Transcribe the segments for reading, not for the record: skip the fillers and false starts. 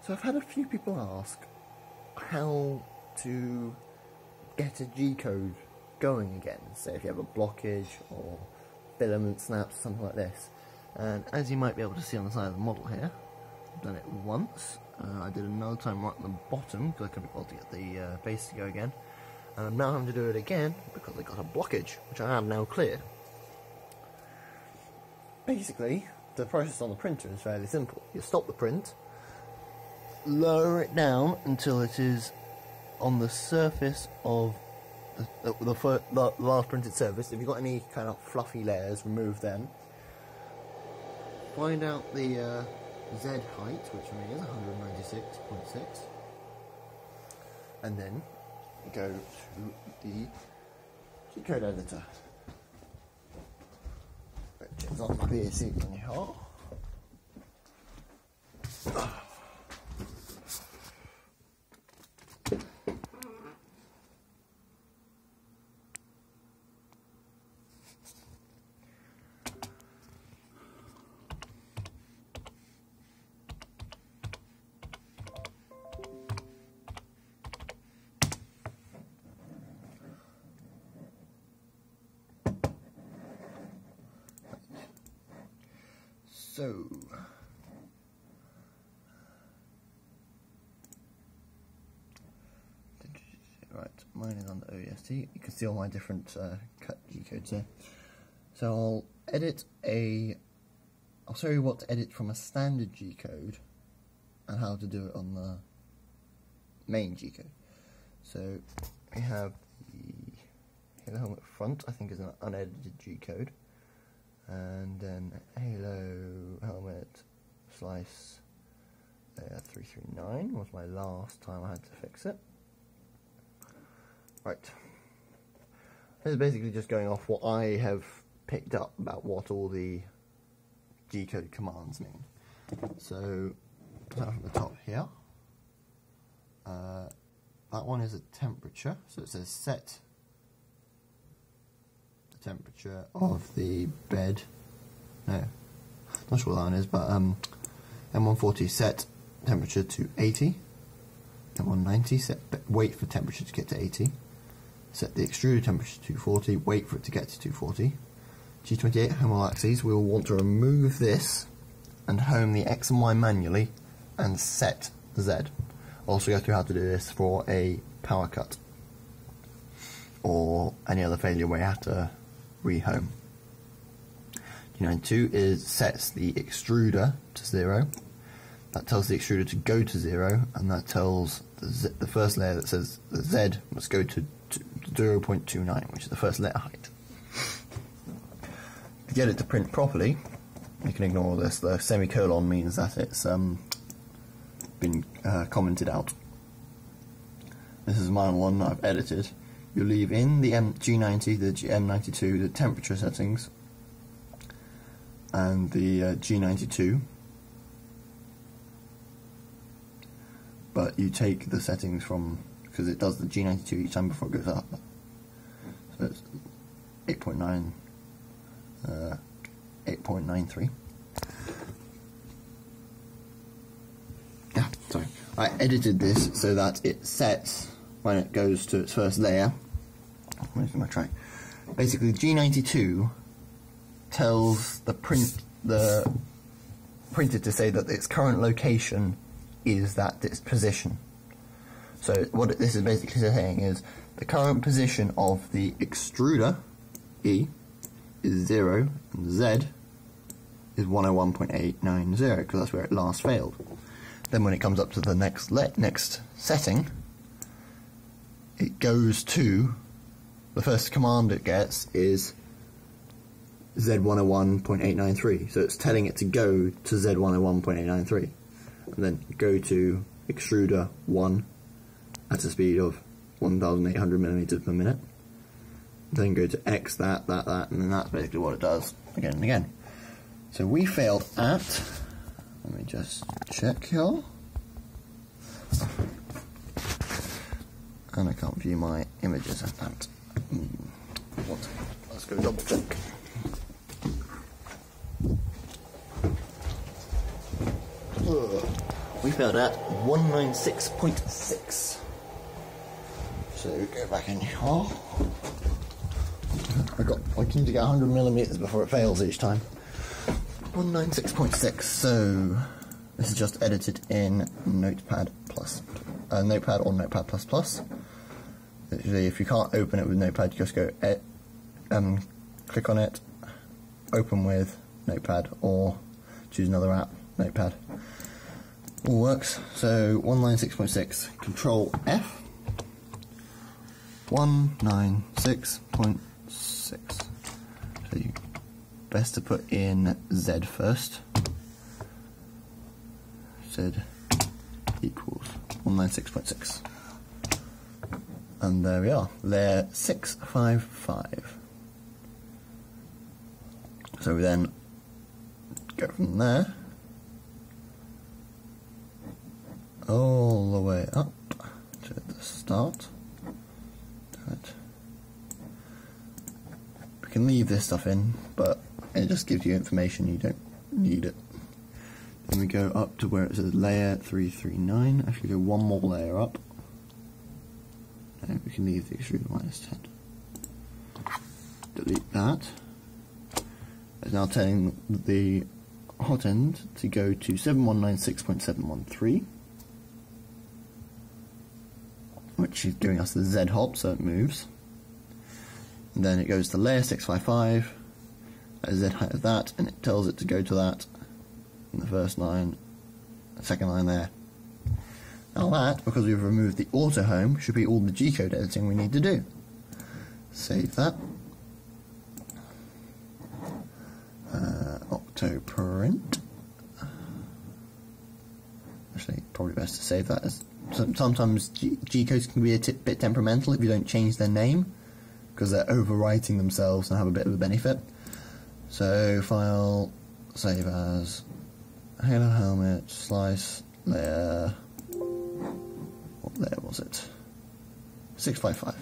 So I've had a few people ask how to get a G-code going again. Say if you have a blockage or filament snaps, something like this. And as you might be able to see on the side of the model here, I've done it once. I did another time right at the bottom because I couldn't be able to get the base to go again. And I'm now having to do it again because I got a blockage, which I have now cleared. Basically, the process on the printer is fairly simple. You stop the print, lower it down until it is on the surface of the last printed surface. If you've got any kind of fluffy layers, remove them. Find out the Z height, which for me is 196.6, and then go to the G-code editor, which is on the PC anyhow. So, right, mine is on the OEST. You can see all my different cut G-codes here. So I'll show you what to edit from a standard G-code and how to do it on the main G-code. So we have the helmet front, I think is an unedited G-code. And then Halo helmet slice 339 was my last time I had to fix it. Right. This is basically just going off what I have picked up about what all the G-code commands mean. So, start from the top here. That one is a temperature, so it says set temperature of the bed. No, not sure what that one is, but M140 set temperature to 80. M190 set wait for temperature to get to 80. Set the extruder temperature to 240. Wait for it to get to 240. G28 home all axes. We will want to remove this and home the X and Y manually and set the Z. I'll also go through how to do this for a power cut or any other failure where you have to rehome. G92 sets the extruder to 0. That tells the extruder to go to 0, and that tells the first layer that says the Z must go to 0.29, which is the first letter height. To get it to print properly, you can ignore this. The semicolon means that it's been commented out. This is my one that I've edited. You leave in the G90, the M92, the temperature settings, and the G92, but you take the settings from, because it does the G92 each time before it goes up. So it's 8.9, 8.93. Yeah, sorry. I edited this so that it sets when it goes to its first layer. Where's my track? Basically, G92 tells the printer to say that its current location is its position. So what this is basically saying is the current position of the extruder E is 0 and Z is 101.890 because that's where it last failed. Then when it comes up to the next setting, it goes to, the first command it gets is Z101.893, so it's telling it to go to Z101.893, and then go to extruder 1 at a speed of 1,800 millimeters per minute, then go to X that, and then that's basically what it does again and again. So we failed at, let me just check here, and I can't view my images at that. What? Let's go double check. we failed at 196.6. So go back in. Oh. I need to get 100mm before it fails each time. 196.6. So this is just edited in Notepad Plus, Notepad or Notepad Plus Plus. Literally, if you can't open it with Notepad, you just go click on it, open with Notepad, or choose another app, Notepad. All works. So 196.6, Control F. 196.6. So you best to put in Z first. Z equals 196.6. And there we are, layer 655. So we then go from there all the way up to the start. We can leave this stuff in, but it just gives you information, you don't need it. Then we go up to where it says layer 339, actually go one more layer up. And we can leave the extruder -10. Delete that. It's now telling the hot end to go to 7196.713, which is giving us the Z hop, so it moves. And then it goes to layer 655, a Z height of that, and it tells it to go to that in the first line, the second line there. Now that, because we've removed the auto home, should be all the G-code editing we need to do. Save that. Octoprint. Actually, probably best to save that, as sometimes G-codes can be a bit temperamental if you don't change their name, because they're overwriting themselves and have a bit of a benefit. So file, save as, Halo Helmet, slice, layer, what layer was it? 655.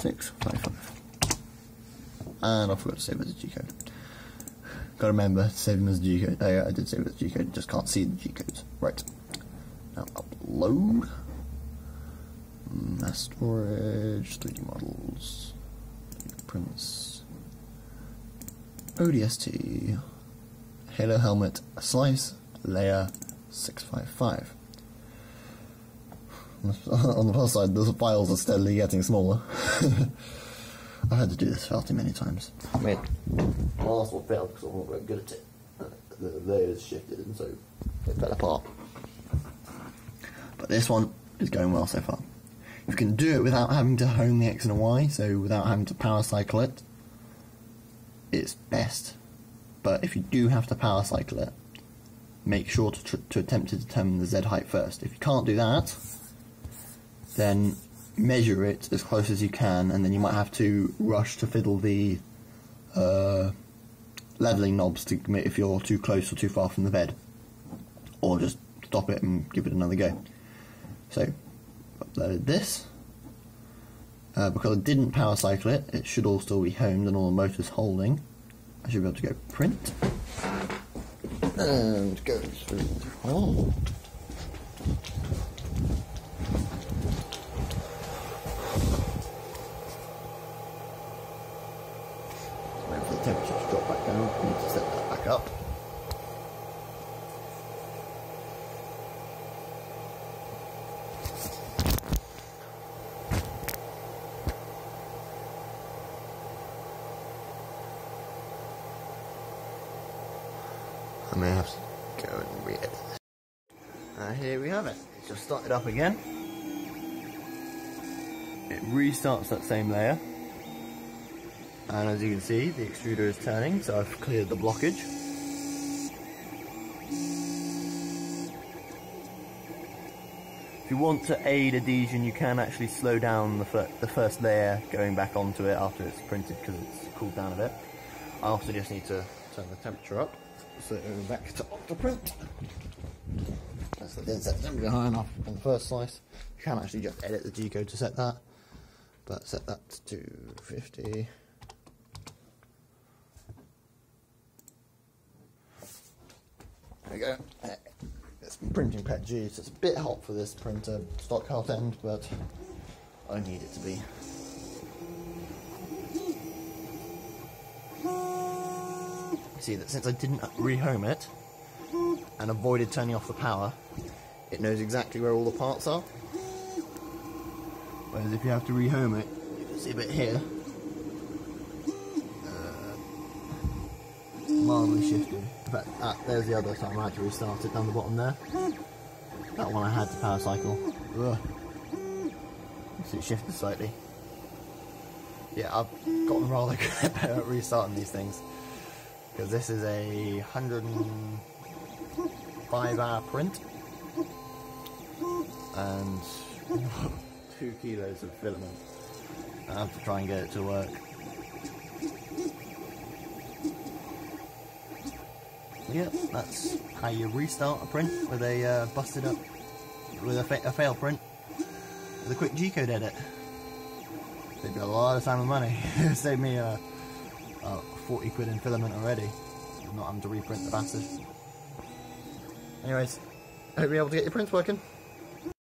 655. And I forgot to save it as a G-code. Gotta remember to save them as a G-code. Oh yeah, I did save it as a G-code, just can't see the G-codes. Right. Now upload. Mass storage, 3D models, prints, ODST, Halo Helmet, slice, layer 655. On the plus side, the files are steadily getting smaller. I've had to do this far too many times. I mean, my last one failed because I wasn't very good at it. The layers shifted and so it fell apart. But this one is going well so far. You can do it without having to hone the X and the Y, so without having to power cycle it, it's best. But if you do have to power cycle it, make sure to attempt to determine the Z height first. If you can't do that, then measure it as close as you can, and then you might have to rush to fiddle the leveling knobs to if you're too close or too far from the bed, or just stop it and give it another go. So upload this. Because I didn't power cycle it, it should all still be homed and all the motors holding. I should be able to go print and go through. Oh. Wait for the temperature to drop back down. I need to set that back up. I may have to go and re-edit this. Here we have it. It's just started up again. It restarts that same layer. And as you can see, the extruder is turning, so I've cleared the blockage. If you want to aid adhesion, you can actually slow down the first layer going back onto it after it's printed, because it's cooled down a bit. I also just need to turn the temperature up. So back to Octoprint. That's the dead set temperature high enough on the first slice. You can actually just edit the G-code to set that, but set that to 50. There we go. It's been printing pet juice. It's a bit hot for this printer, stock hot end, but I need it to be. See that since I didn't rehome it and avoided turning off the power, it knows exactly where all the parts are. Whereas if you have to rehome it, you can see a bit here, mildly shifted. In fact, there's the other time I had to restart it down the bottom there. That one I had to power cycle. Ugh. So it shifted slightly. Yeah, I've gotten rather good at restarting these things, because this is a 105-hour print and 2 kilos of filament. I have to try and get it to work. Yeah, that's how you restart a print with a busted up, with a fail print, with a quick G-code edit. Saved me a lot of time and money. It saved me 40 quid in filament already. I'm not having to reprint the bastard. Anyways, I hope you're able to get your prints working.